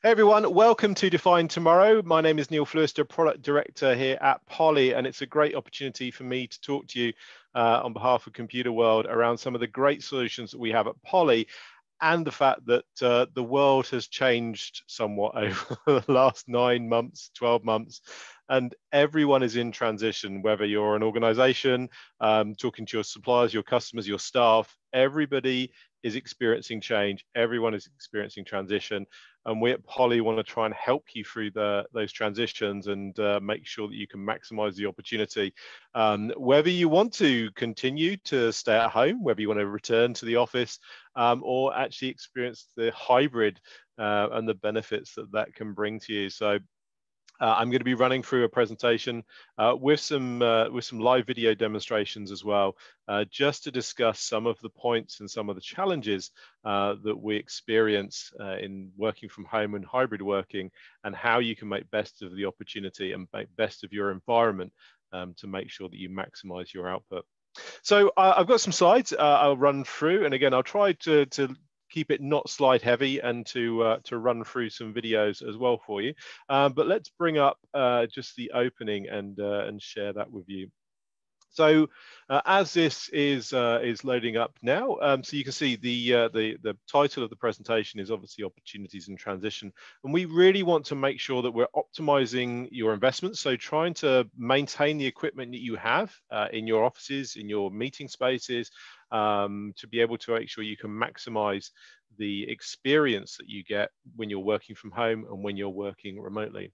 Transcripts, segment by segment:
Hey everyone, welcome to Define Tomorrow. My name is Neil Fleuster, Product Director here at Poly, and it's a great opportunity for me to talk to you on behalf of Computer World around some of the great solutions that we have at Poly and the fact that the world has changed somewhat over the last 9 months, 12 months, and everyone is in transition, whether you're an organization, talking to your suppliers, your customers, your staff, everybody is experiencing change. Everyone is experiencing transition. And we at Poly want to try and help you through those transitions and make sure that you can maximize the opportunity. Whether you want to continue to stay at home, whether you want to return to the office, or actually experience the hybrid and the benefits that that can bring to you. So I'm going to be running through a presentation with some live video demonstrations as well, just to discuss some of the points and some of the challenges that we experience in working from home and hybrid working, and how you can make best of the opportunity and make best of your environment to make sure that you maximize your output. So I've got some slides I'll run through, and again, I'll try to keep it not slide heavy and to run through some videos as well for you. But let's bring up just the opening and share that with you. So as this is loading up now, so you can see the title of the presentation is obviously opportunities in transition, and we really want to make sure that we're optimizing your investments. So trying to maintain the equipment that you have in your offices, in your meeting spaces, to be able to make sure you can maximize the experience that you get when you're working from home and when you're working remotely.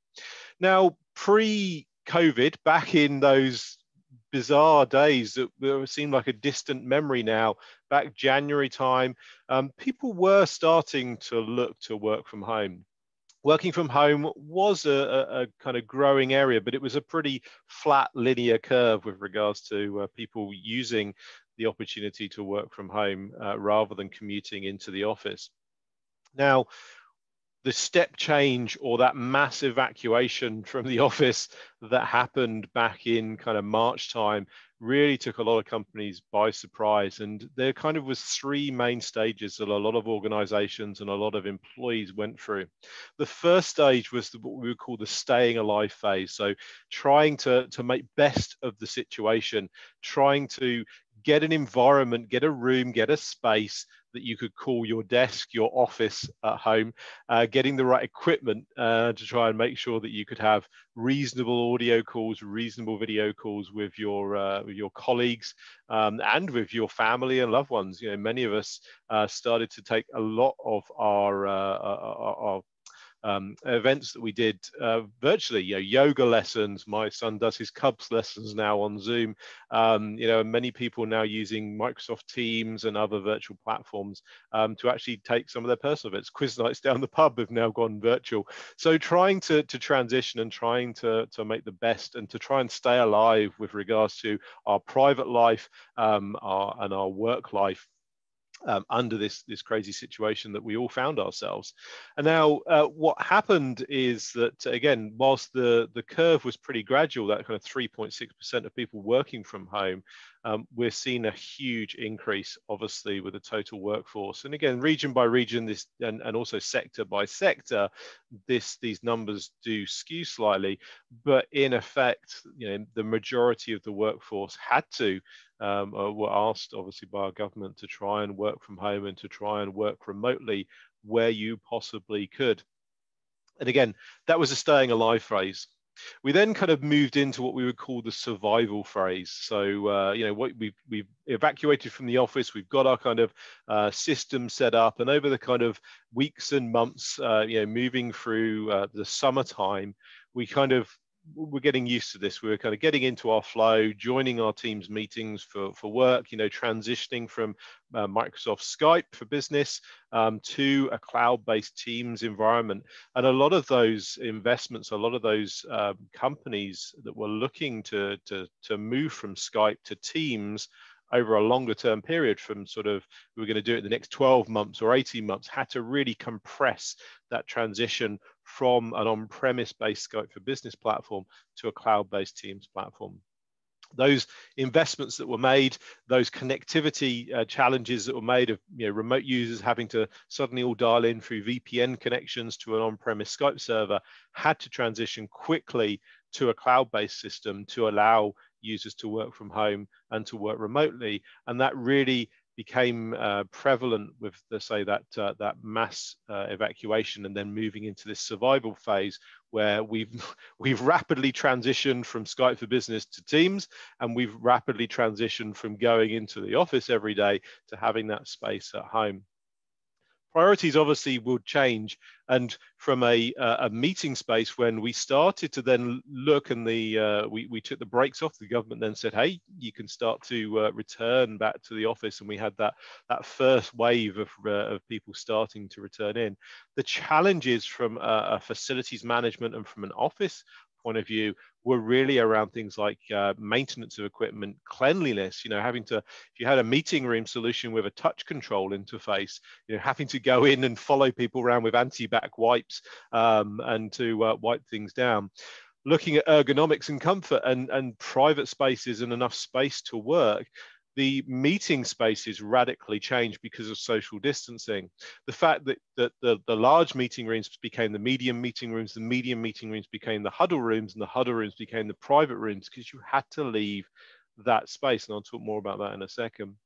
Now, pre-COVID, back in those bizarre days that seem like a distant memory now, back January time, people were starting to look to work from home. Working from home was a kind of growing area, but it was a pretty flat linear curve with regards to people using the opportunity to work from home rather than commuting into the office. Now, the step change or that mass evacuation from the office that happened back in kind of March time really took a lot of companies by surprise. And there kind of was three main stages that a lot of organizations and a lot of employees went through. The first stage was what we would call the staying alive phase. So trying to make best of the situation, trying to get an environment, get a room, get a space that you could call your desk, your office at home, getting the right equipment to try and make sure that you could have reasonable audio calls, reasonable video calls with your colleagues and with your family and loved ones. You know, many of us started to take a lot of our events that we did virtually, you know, yoga lessons. My son does his Cubs lessons now on Zoom. You know, and many people now using Microsoft Teams and other virtual platforms to actually take some of their personal events. Quiz nights down the pub have now gone virtual. So trying to transition and trying to make the best and to try and stay alive with regards to our private life and our work life under this crazy situation that we all found ourselves. And now what happened is that, again, whilst the curve was pretty gradual, that kind of 3.6% of people working from home, we're seeing a huge increase, obviously, with the total workforce. And again, region by region, this and also sector by sector, these numbers do skew slightly, but in effect, you know, the majority of the workforce had to were asked, obviously, by our government to try and work from home and to try and work remotely where you possibly could. And again, that was a staying alive phase. We then kind of moved into what we would call the survival phase. So, you know, what we've evacuated from the office, we've got our kind of system set up, and over the kind of weeks and months, you know, moving through the summertime, we're getting used to this. We're kind of getting into our flow, joining our team's meetings for work, you know, transitioning from Microsoft Skype for business to a cloud-based Teams environment. And a lot of those investments, a lot of those companies that were looking to move from Skype to Teams over a longer term period, from sort of, we're going to do it in the next 12 months or 18 months, had to really compress that transition from an on-premise based Skype for Business platform to a cloud-based Teams platform. those investments that were made, those connectivity challenges that were made of remote users having to suddenly all dial in through VPN connections to an on-premise Skype server, had to transition quickly to a cloud-based system to allow users to work from home and to work remotely. And that really became prevalent with, let's say, that mass evacuation, and then moving into this survival phase where we've rapidly transitioned from Skype for Business to Teams, and we've rapidly transitioned from going into the office every day to having that space at home. Priorities obviously will change, and from a meeting space, when we started to then look, and we took the brakes off, the government then said, hey, you can start to return back to the office, and we had that first wave of people starting to return in. The challenges from a facilities management and from an office point of view were really around things like maintenance of equipment, cleanliness, having to, if you had a meeting room solution with a touch control interface, having to go in and follow people around with anti-bac wipes and to wipe things down. Looking at ergonomics and comfort and private spaces and enough space to work, the meeting spaces radically changed because of social distancing. The fact that the large meeting rooms became the medium meeting rooms, the medium meeting rooms became the huddle rooms, and the huddle rooms became the private rooms, because you had to leave that space. And I'll talk more about that in a second.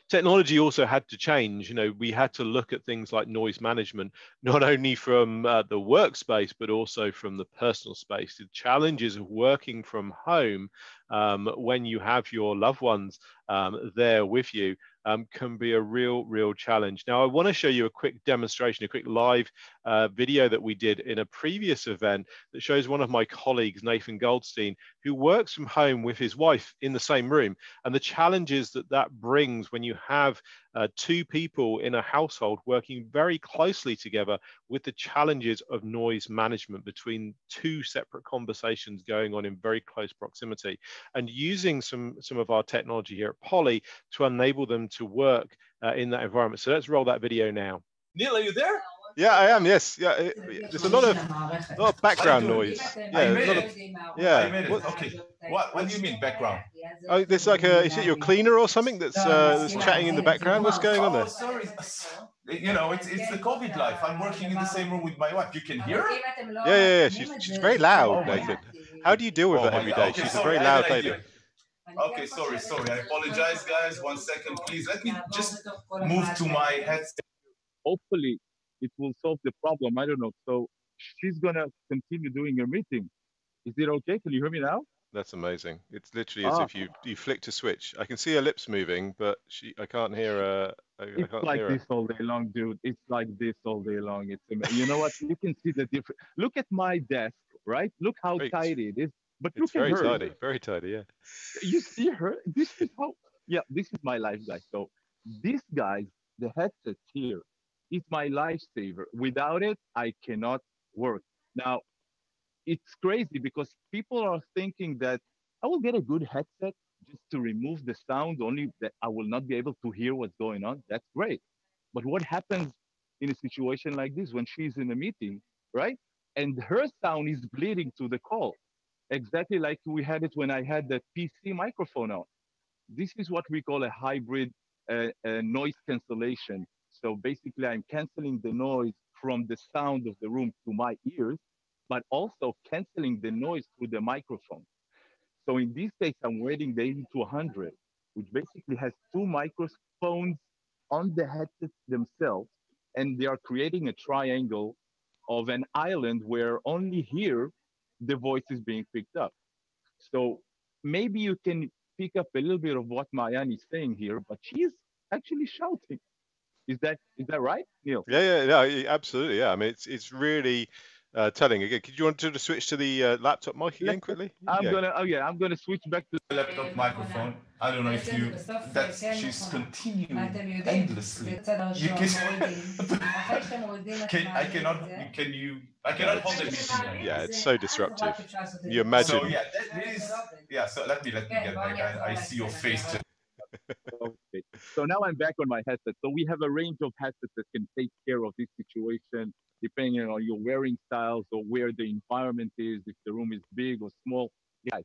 Technology also had to change. We had to look at things like noise management, not only from the workspace, but also from the personal space. The challenges of working from home when you have your loved ones there with you can be a real challenge. Now, I want to show you a quick demonstration, a quick live video that we did in a previous event that shows one of my colleagues, Nathan Goldstein, who works from home with his wife in the same room, and the challenges that brings when you have two people in a household working very closely together, with the challenges of noise management between two separate conversations going on in very close proximity, and using some of our technology here at Poly to enable them to work in that environment. So let's roll that video now. Neil, are you there? Yeah, I am. Yes. Yeah. There's a lot of background noise. Yeah. I made it. Yeah. I made it. Okay. What do you mean background? Oh, there's like is it your cleaner or something that's chatting in the background? What's going on there? Oh, sorry. It's the COVID life. I'm working in the same room with my wife. You can hear her? Yeah. She's very loud, Nathan. How do you deal with that every day? Okay, She's sorry, a very loud lady. Okay, sorry. I apologize, guys. 1 second, please. Let me just move to my headset. Hopefully, it will solve the problem. I don't know. So she's gonna continue doing her meeting. Is it okay? Can you hear me now? That's amazing. It's literally as if you flicked a switch. I can see her lips moving, but I can't hear her. It's like this all day long, dude. It's like this all day long. It's amazing. You know what? You can see the difference. Look at my desk, right? Look how tidy it is. But look at her. It's very tidy. Very tidy, yeah. You see her? This is how. Yeah, this is my life, guys. So this guys, the headset here, is my lifesaver. Without it, I cannot work. Now, it's crazy because people are thinking that I will get a good headset just to remove the sound, only that I will not be able to hear what's going on. That's great. But what happens in a situation like this when she's in a meeting, right? And her sound is bleeding to the call, exactly like we had it when I had the PC microphone on. This is what we call a hybrid noise cancellation. So basically, I'm canceling the noise from the sound of the room to my ears, but also canceling the noise through the microphone. So in this case, I'm rating the 80 to 100, which basically has two microphones on the headsets themselves, and they are creating a triangle of an island where only here the voice is being picked up. So maybe you can pick up a little bit of what Mayan is saying here, but she's actually shouting. Is that right, Neil? Yeah, absolutely. Yeah, I mean, it's really telling. Again, could you want to switch to the laptop mic again quickly? I'm gonna switch back to the laptop microphone. I don't know if you that she's continuing endlessly. You I cannot I cannot hold the meeting. Yeah, it's so disruptive. You imagine. So so let me get back. I see your face. Okay. So now I'm back on my headset. So we have a range of headsets that can take care of this situation, depending on your wearing styles or where the environment is, if the room is big or small. Guys,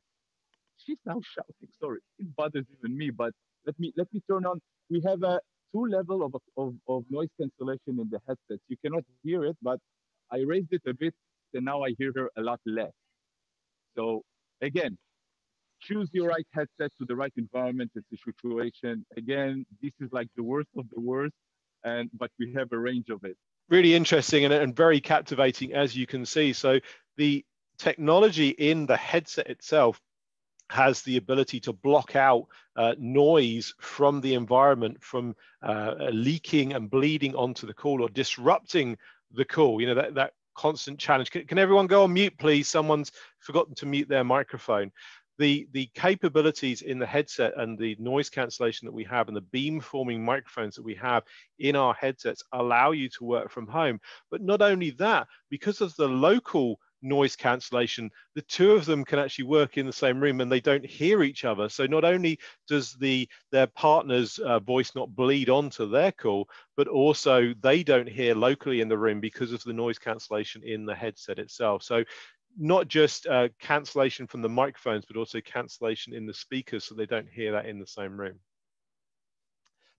she's now shouting. Sorry, it bothers even me. But let me turn on. We have a two level of noise cancellation in the headsets. You cannot hear it, but I raised it a bit, and now I hear her a lot less. So again, choose your right headset to the right environment. It's a situation. Again, this is like the worst of the worst, and but we have a range of it. Really interesting and very captivating, as you can see. So the technology in the headset itself has the ability to block out noise from the environment from leaking and bleeding onto the call or disrupting the call. You know, that constant challenge. Can everyone go on mute, please? Someone's forgotten to mute their microphone. The capabilities in the headset and the noise cancellation that we have and the beam forming microphones that we have in our headsets allow you to work from home. But not only that, because of the local noise cancellation, the two of them can actually work in the same room and they don't hear each other. So not only does their partner's voice not bleed onto their call, but also they don't hear locally in the room because of the noise cancellation in the headset itself. So not just cancellation from the microphones, but also cancellation in the speakers so they don't hear that in the same room.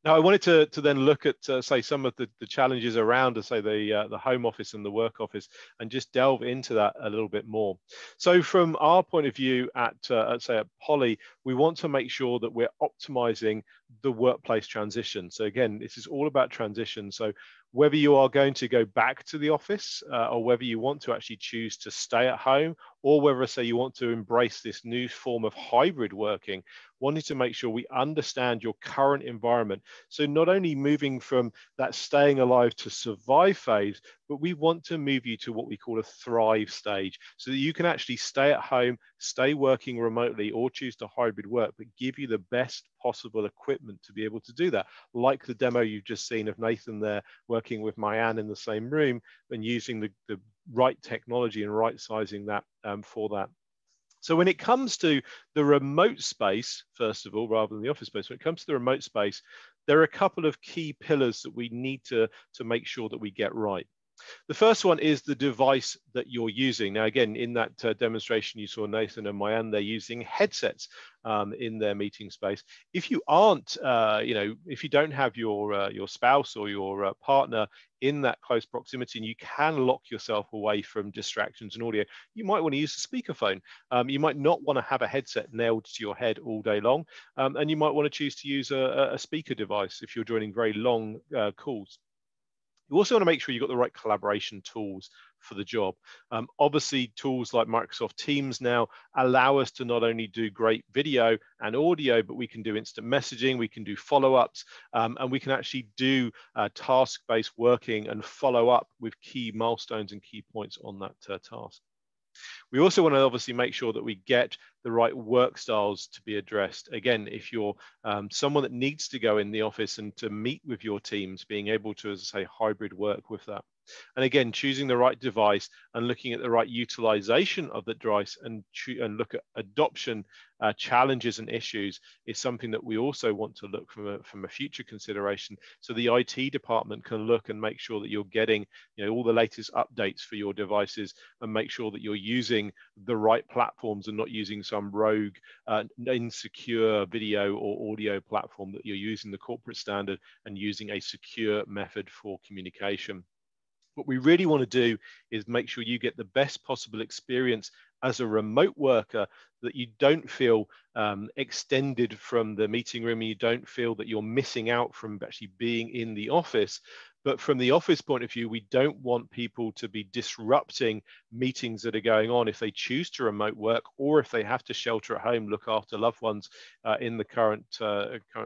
Now, I wanted to then look at, say, some of the challenges around, say, the home office and the work office, and just delve into that a little bit more. So from our point of view at say, at Poly, we want to make sure that we're optimizing the workplace transition. So again, this is all about transition. So whether you are going to go back to the office or whether you want to actually choose to stay at home, or whether, say, you want to embrace this new form of hybrid working, wanting to make sure we understand your current environment. So not only moving from that staying alive to survive phase, but we want to move you to what we call a thrive stage, so that you can actually stay at home, stay working remotely, or choose to hybrid work, but give you the best possible equipment to be able to do that. Like the demo you've just seen of Nathan there working with Mayan in the same room and using the right technology and right sizing that for that. So when it comes to the remote space, first of all, rather than the office space, when it comes to the remote space, there are a couple of key pillars that we need to make sure that we get right. The first one is the device that you're using. Now, again, in that demonstration, you saw Nathan and Mayan, they're using headsets in their meeting space. If you aren't, if you don't have your spouse or your partner in that close proximity, and you can lock yourself away from distractions and audio, you might want to use a speakerphone. You might not want to have a headset nailed to your head all day long, and you might want to choose to use a speaker device if you're joining very long calls. You also want to make sure you've got the right collaboration tools for the job. Obviously, tools like Microsoft Teams now allow us to not only do great video and audio, but we can do instant messaging, we can do follow-ups, and we can actually do task-based working and follow up with key milestones and key points on that task. We also want to obviously make sure that we get the right work styles to be addressed. Again, if you're someone that needs to go in the office and to meet with your teams, being able to, as I say, hybrid work with that. And again, choosing the right device and looking at the right utilization of the device and look at adoption challenges and issues is something that we also want to look from a future consideration. So the IT department can look and make sure that you're getting all the latest updates for your devices and make sure that you're using the right platforms and not using some rogue, insecure video or audio platform, that you're using the corporate standard and using a secure method for communication. What we really want to do is make sure you get the best possible experience as a remote worker, that you don't feel extended from the meeting room, and you don't feel that you're missing out from actually being in the office. But from the office point of view, we don't want people to be disrupting meetings that are going on if they choose to remote work, or if they have to shelter at home, look after loved ones in the current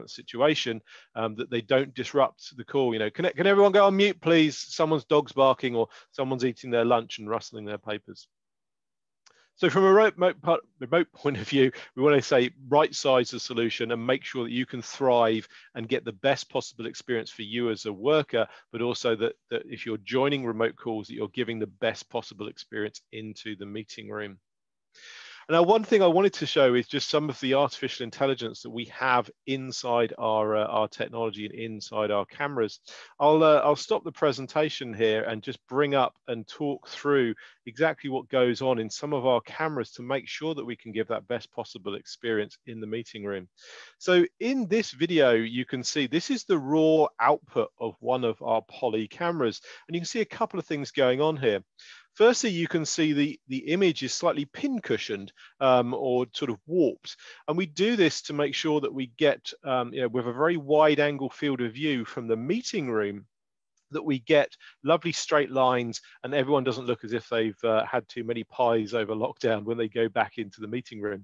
situation, that they don't disrupt the call. Can everyone go on mute, please? Someone's dog's barking or someone's eating their lunch and rustling their papers. So from a remote point of view, we want to say right size the solution and make sure that you can thrive and get the best possible experience for you as a worker, but also that if you're joining remote calls, that you're giving the best possible experience into the meeting room. Now, one thing I wanted to show is just some of the artificial intelligence that we have inside our technology and inside our cameras. I'll stop the presentation here and just bring up and talk through exactly what goes on in some of our cameras to make sure that we can give that best possible experience in the meeting room. So in this video, you can see this is the raw output of one of our Poly cameras, and you can see a couple of things going on here. Firstly, you can see the image is slightly pin cushioned or sort of warped. And we do this to make sure that we get, with a very wide angle field of view from the meeting room, that we get lovely straight lines and everyone doesn't look as if they've had too many pies over lockdown when they go back into the meeting room.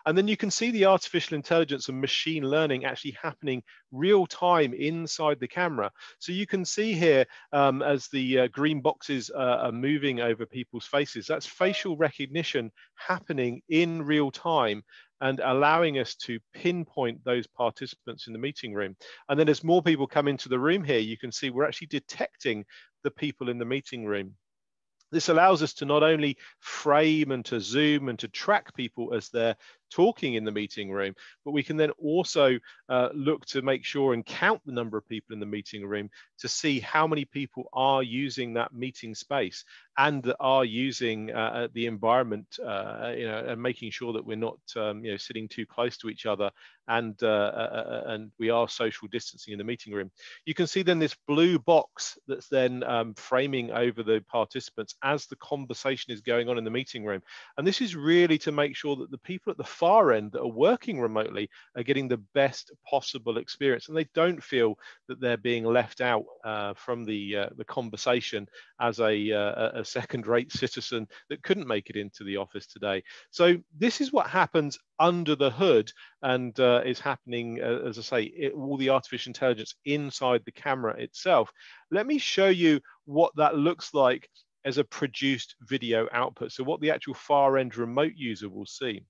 And then you can see the artificial intelligence and machine learning actually happening real time inside the camera. So you can see here as the green boxes are moving over people's faces, that's facial recognition happening in real time and allowing us to pinpoint those participants in the meeting room. And then as more people come into the room here, you can see we're actually detecting the people in the meeting room. This allows us to not only frame and to zoom and to track people as they're talking in the meeting room, but we can then also look to make sure and count the number of people in the meeting room to see how many people are using that meeting space and are using the environment, and making sure that we're not, sitting too close to each other and we are social distancing in the meeting room. You can see then this blue box that's then framing over the participants as the conversation is going on in the meeting room. And this is really to make sure that the people at the far end that are working remotely are getting the best possible experience and they don't feel that they're being left out from the conversation as a second-rate citizen that couldn't make it into the office today. So this is what happens under the hood and is happening, as I say, all the artificial intelligence inside the camera itself. Let me show you what that looks like as a produced video output. So what the actual far end remote user will see.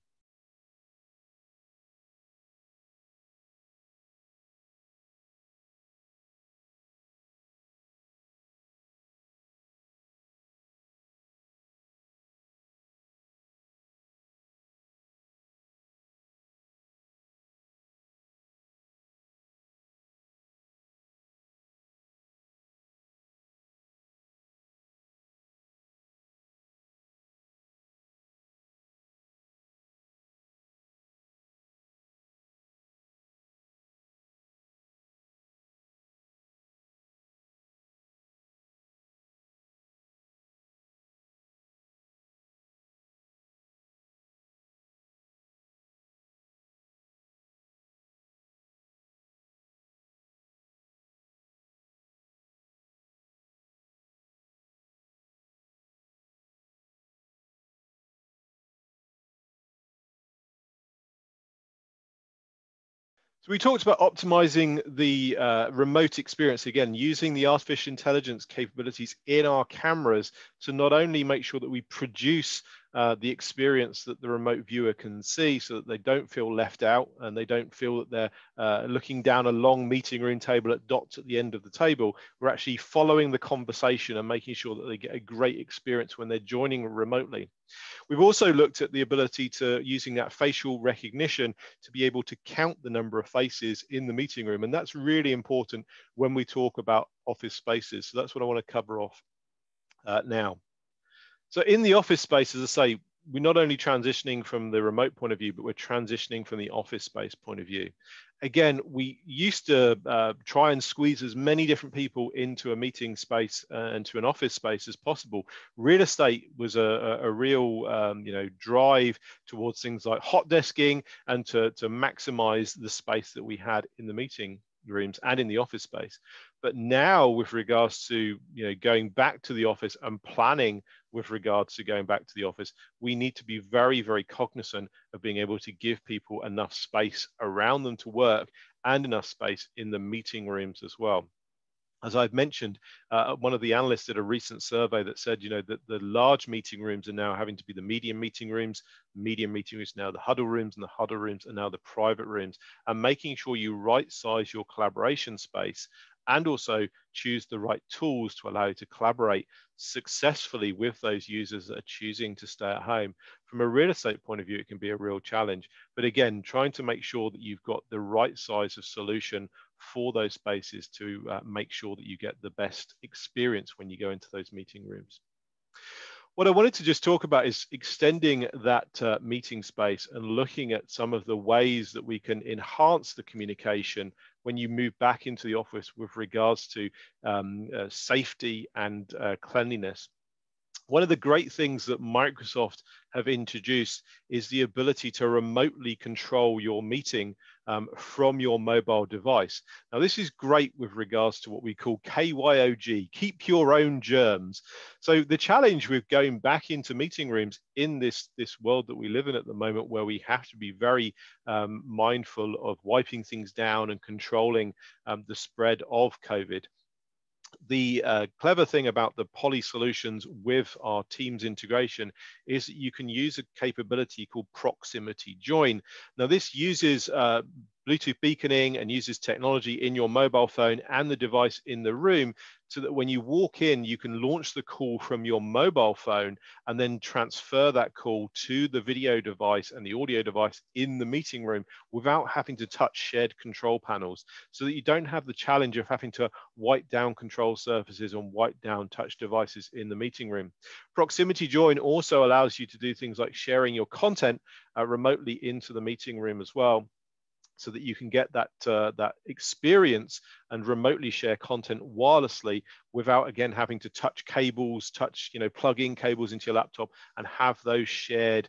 So we talked about optimizing the remote experience, again, using the artificial intelligence capabilities in our cameras to not only make sure that we produce the experience that the remote viewer can see so that they don't feel left out and they don't feel that they're looking down a long meeting room table at dots at the end of the table. We're actually following the conversation and making sure that they get a great experience when they're joining remotely. We've also looked at the ability to using that facial recognition to be able to count the number of faces in the meeting room. And that's really important when we talk about office spaces. So that's what I want to cover off now. So in the office space, as I say, we're not only transitioning from the remote point of view, but we're transitioning from the office space point of view. Again, we used to try and squeeze as many different people into a meeting space and to an office space as possible. Real estate was a real drive towards things like hot desking and to maximize the space that we had in the meeting rooms and in the office space. But now with regards to going back to the office and planning with regards to going back to the office, we need to be very, very cognizant of being able to give people enough space around them to work and enough space in the meeting rooms as well. As I've mentioned, one of the analysts did a recent survey that said, that the large meeting rooms are now having to be the medium meeting rooms now the huddle rooms, and the huddle rooms are now the private rooms, and making sure you right size your collaboration space and also choose the right tools to allow you to collaborate successfully with those users that are choosing to stay at home. From a real estate point of view, it can be a real challenge. But again, trying to make sure that you've got the right size of solution for those spaces to make sure that you get the best experience when you go into those meeting rooms. What I wanted to just talk about is extending that meeting space and looking at some of the ways that we can enhance the communication when you move back into the office with regards to safety and cleanliness. One of the great things that Microsoft have introduced is the ability to remotely control your meeting from your mobile device. Now, this is great with regards to what we call KYOG, keep your own germs. So the challenge with going back into meeting rooms in this world that we live in at the moment, where we have to be very mindful of wiping things down and controlling the spread of COVID. The clever thing about the Poly solutions with our Teams integration is that you can use a capability called proximity join. Now, this uses Bluetooth beaconing and uses technology in your mobile phone and the device in the room, so that when you walk in, you can launch the call from your mobile phone and then transfer that call to the video device and the audio device in the meeting room without having to touch shared control panels, so that you don't have the challenge of having to wipe down control surfaces and wipe down touch devices in the meeting room. Proximity join also allows you to do things like sharing your content remotely into the meeting room as well, so that you can get that experience and remotely share content wirelessly without, again, having to touch cables, plug in cables into your laptop and have those shared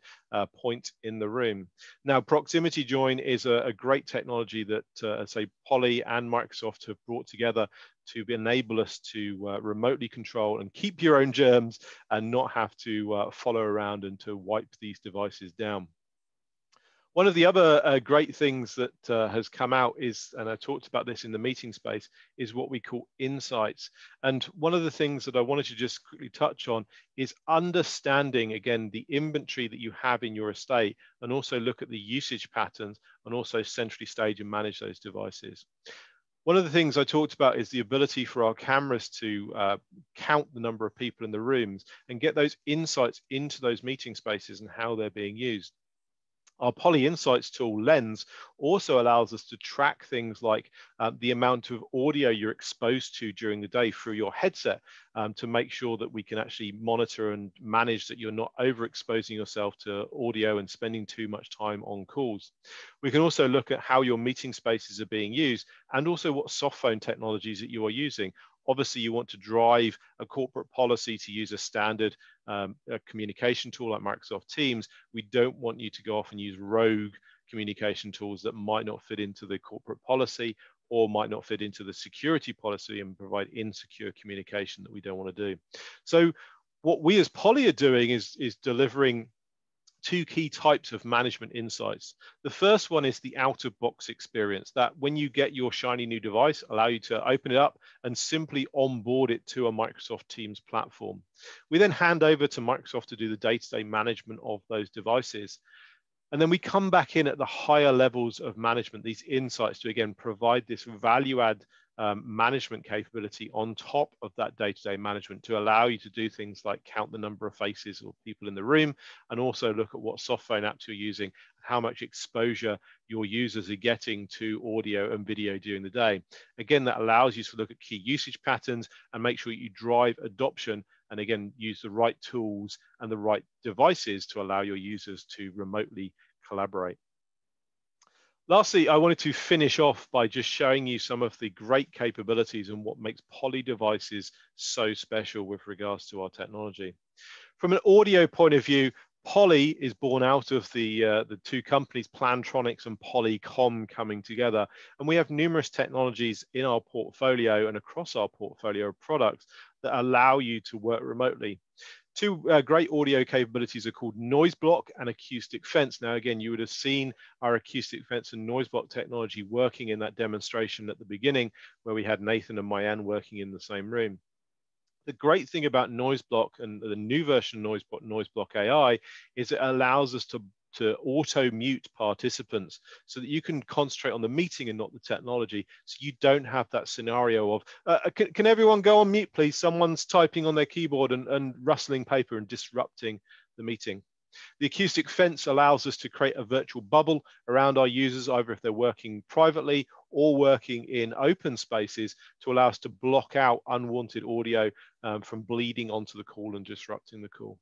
points in the room. Now, proximity join is a great technology that, say, Poly and Microsoft have brought together to enable us to remotely control and keep your own germs and not have to follow around and to wipe these devices down. One of the other great things that has come out is, and I talked about this in the meeting space, is what we call insights. And one of the things that I wanted to just quickly touch on is understanding, again, the inventory that you have in your estate, and also look at the usage patterns and also centrally stage and manage those devices. One of the things I talked about is the ability for our cameras to count the number of people in the rooms and get those insights into those meeting spaces and how they're being used. Our Poly Insights tool, Lens, also allows us to track things like the amount of audio you're exposed to during the day through your headset, to make sure that we can actually monitor and manage that you're not overexposing yourself to audio and spending too much time on calls. We can also look at how your meeting spaces are being used and also what soft phone technologies that you are using. Obviously, you want to drive a corporate policy to use a standard a communication tool like Microsoft Teams. We don't want you to go off and use rogue communication tools that might not fit into the corporate policy or might not fit into the security policy and provide insecure communication that we don't want to do. So what we as Poly are doing is delivering two key types of management insights. The first one is the out-of-box experience, that when you get your shiny new device, allow you to open it up and simply onboard it to a Microsoft Teams platform. We then hand over to Microsoft to do the day-to-day management of those devices. And then we come back in at the higher levels of management, these insights, to again provide this value add management capability on top of that day-to-day management, to allow you to do things like count the number of faces or people in the room, and also look at what soft phone apps you're using, how much exposure your users are getting to audio and video during the day. Again, that allows you to look at key usage patterns and make sure you drive adoption, and again, use the right tools and the right devices to allow your users to remotely collaborate. Lastly, I wanted to finish off by just showing you some of the great capabilities and what makes Poly devices so special with regards to our technology. From an audio point of view, Poly is born out of the two companies, Plantronics and Polycom, coming together. And we have numerous technologies in our portfolio and across our portfolio of products that allow you to work remotely. Two great audio capabilities are called noise block and acoustic fence. Now, again, you would have seen our acoustic fence and noise block technology working in that demonstration at the beginning, where we had Nathan and Mayan working in the same room. The great thing about noise block and the new version of noise block AI is it allows us to auto mute participants so that you can concentrate on the meeting and not the technology, so you don't have that scenario of can everyone go on mute please, someone's typing on their keyboard and rustling paper and disrupting the meeting. The acoustic fence allows us to create a virtual bubble around our users, either if they're working privately or working in open spaces, to allow us to block out unwanted audio from bleeding onto the call and disrupting the call.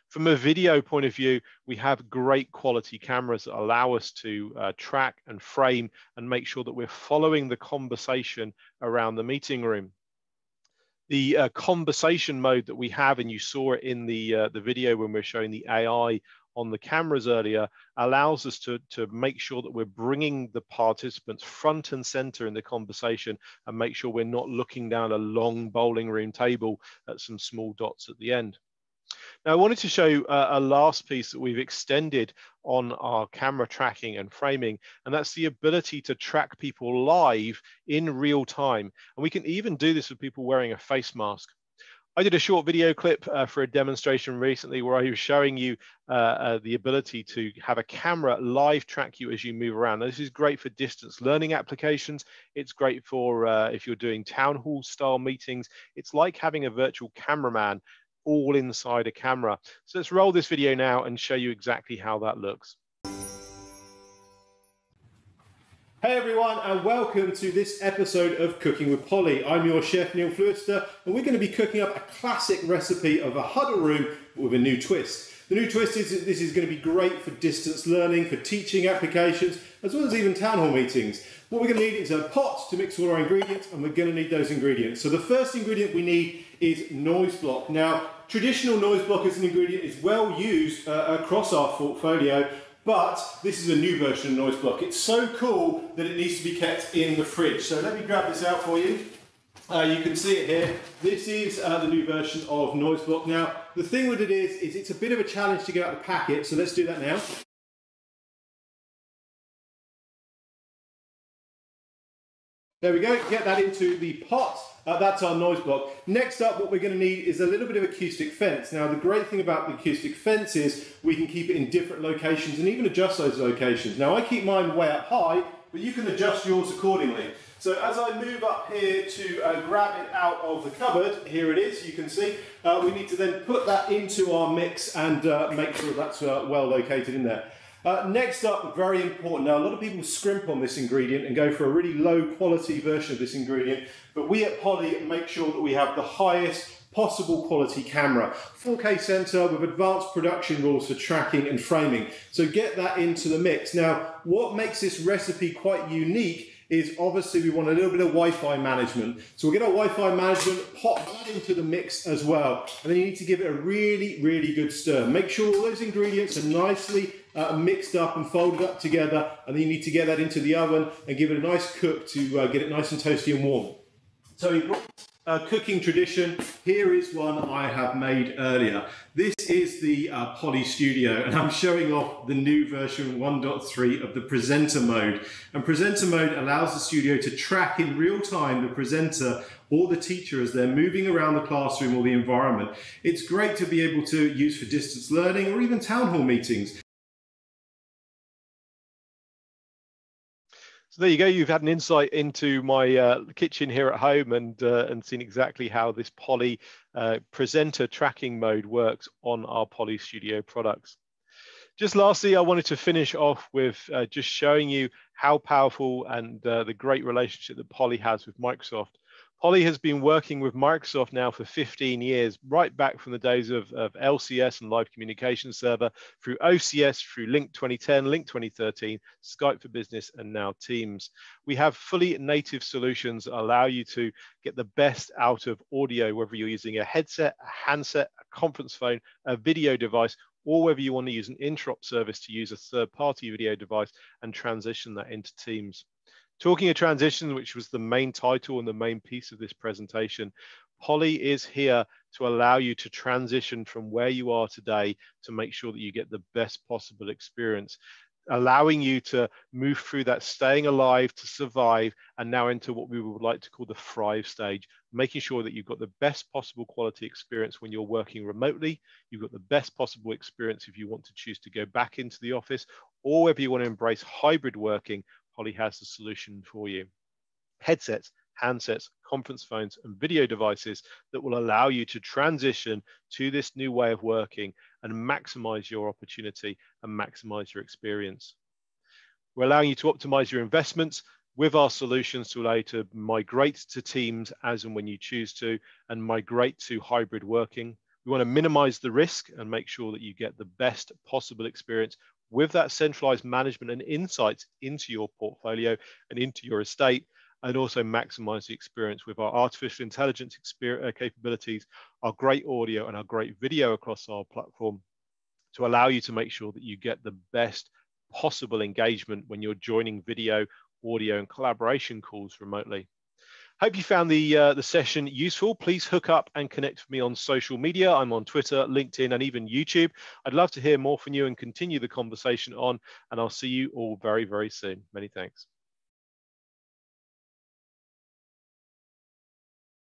From a video point of view, we have great quality cameras that allow us to track and frame and make sure that we're following the conversation around the meeting room. The conversation mode that we have, and you saw it in the video when we were showing the AI on the cameras earlier, allows us to make sure that we're bringing the participants front and center in the conversation and make sure we're not looking down a long bowling room table at some small dots at the end. Now, I wanted to show a last piece that we've extended on our camera tracking and framing, and that's the ability to track people live in real time. And we can even do this with people wearing a face mask. I did a short video clip for a demonstration recently where I was showing you the ability to have a camera live track you as you move around. Now, this is great for distance learning applications. It's great for if you're doing town hall style meetings. It's like having a virtual cameraman all inside a camera. So let's roll this video now and show you exactly how that looks. Hey everyone, and welcome to this episode of Cooking with Polly. I'm your chef Neil Fleuster, and we're going to be cooking up a classic recipe of a huddle room with a new twist. The new twist is that this is going to be great for distance learning, for teaching applications, as well as even town hall meetings. What we're going to need is a pot to mix all our ingredients, and we're going to need those ingredients. So the first ingredient we need is noise block. Now, traditional noise block as an ingredient is well used across our portfolio, but this is a new version of noise block. It's so cool that it needs to be kept in the fridge. So let me grab this out for you. You can see it here. This is the new version of noise block. Now, the thing with it is it's a bit of a challenge to get out the packet, so let's do that now. There we go, get that into the pot. That's our noise block. Next up, what we're going to need is a little bit of acoustic fence. Now, the great thing about the acoustic fence is we can keep it in different locations and even adjust those locations. Now, I keep mine way up high, but you can adjust yours accordingly. So as I move up here to grab it out of the cupboard, here it is, you can see, we need to then put that into our mix and make sure that's well located in there. Next up, very important. Now, a lot of people scrimp on this ingredient and go for a really low quality version of this ingredient, but we at Polly make sure that we have the highest possible quality camera. 4K sensor with advanced production rules for tracking and framing. So get that into the mix. Now, what makes this recipe quite unique is obviously we want a little bit of Wi-Fi management. So we'll get our Wi-Fi management, pop that into the mix as well. And then you need to give it a really, really good stir. Make sure all those ingredients are nicely mixed up and folded up together. And then you need to get that into the oven and give it a nice cook to get it nice and toasty and warm. So in cooking tradition, here is one I have made earlier. This is the Polly Studio, and I'm showing off the new version 1.3 of the presenter mode. And presenter mode allows the studio to track in real time the presenter or the teacher as they're moving around the classroom or the environment. It's great to be able to use for distance learning or even town hall meetings. So there you go. You've had an insight into my kitchen here at home and seen exactly how this Polly presenter tracking mode works on our Polly Studio products. Just lastly, I wanted to finish off with just showing you how powerful and the great relationship that Polly has with Microsoft. Polly has been working with Microsoft now for 15 years, right back from the days of LCS and Live Communication Server, through OCS, through Lync 2010, Lync 2013, Skype for Business, and now Teams. We have fully native solutions that allow you to get the best out of audio, whether you're using a headset, a handset, a conference phone, a video device, or whether you want to use an interop service to use a third-party video device and transition that into Teams. Talking of transition, which was the main title and the main piece of this presentation, Polly is here to allow you to transition from where you are today to make sure that you get the best possible experience. allowing you to move through that staying alive to survive, and now into what we would like to call the thrive stage, making sure that you've got the best possible quality experience when you're working remotely. You've got the best possible experience if you want to choose to go back into the office, or whether you want to embrace hybrid working. Poly has the solution for you. Headsets, handsets, conference phones, and video devices that will allow you to transition to this new way of working and maximize your opportunity and maximize your experience. We're allowing you to optimize your investments with our solutions to allow you to migrate to Teams as and when you choose to, and migrate to hybrid working. We want to minimize the risk and make sure that you get the best possible experience with that centralized management and insights into your portfolio and into your estate, and also maximize the experience with our artificial intelligence capabilities, our great audio and our great video across our platform, to allow you to make sure that you get the best possible engagement when you're joining video, audio, and collaboration calls remotely. Hope you found the session useful. Please hook up and connect with me on social media. I'm on Twitter, LinkedIn, and even YouTube. I'd love to hear more from you and continue the conversation on, and I'll see you all very, very soon. Many thanks.